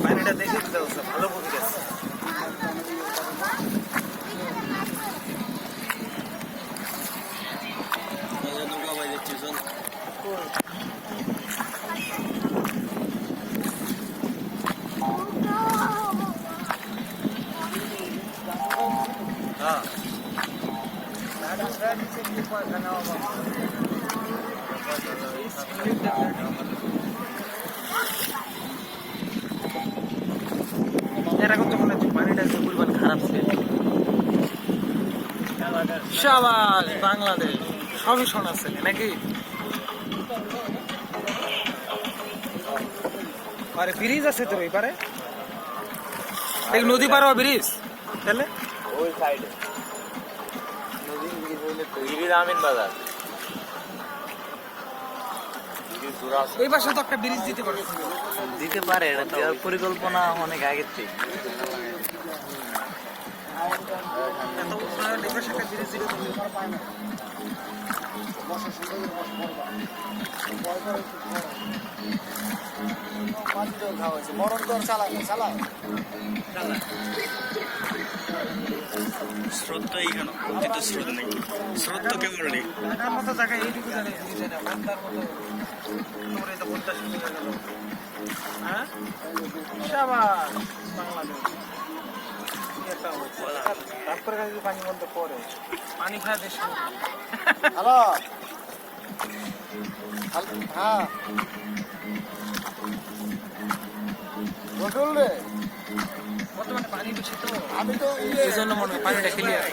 পানিটা দেখে ভালো বুঝে গেছে। এরকম তো মনে হচ্ছে পানিটা পরিমাণ খারাপ ছিল। শাবাশ বাংলাদেশ, সবই শোনা আছে নাকি? আরে ব্রিজ আছে তো এবারে, নদী পার হওয়া ব্রিজ তাহলে ওই সাইডে নদী ব্রিজ হইলে তো ব্রিজ আমিন বাজার এই পাশে তো একটা ব্রিজ দিতে পারে। এটা দেওয়ার পরিকল্পনা অনেক আগের থেকে। স্রোত তো এইখানে কিন্তু স্রোত নেই, স্রোত তো কেবল নেই। মতো জায়গায় এইটুকু জানে বান্দার মতো তোমরা তো বলতে শুরু হয়ে গেল। হ্যাঁ শাবাশ বাংলাদেশ। তারপরে পানি বন্ধ করে পানি খাওয়া দেশ। হ্যালো হ্যাঁ রে, বর্তমানে পানি বেশি তো আমি তো এই জন্য মনে হয় পানিটা ক্লিয়ার।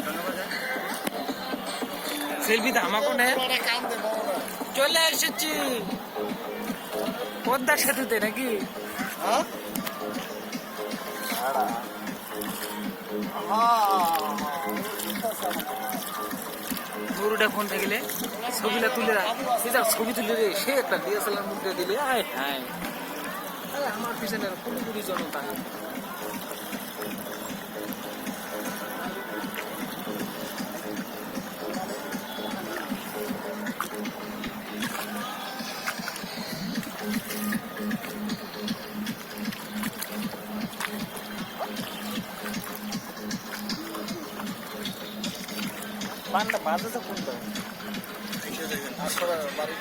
সেলফি তো আমাকে চলে এসেছি পদ্মা সেতুতে নাকি? গরুটা ফোন গেলে ছবিটা তুলে ছবি তুলে রে, সে একটা ডিএসএলআর মুখে দিলে আয় হ্যাঁ আমার পিছনে পুরোপুরি জনতা। বাজে তো কোনটা আসলে বাড়ি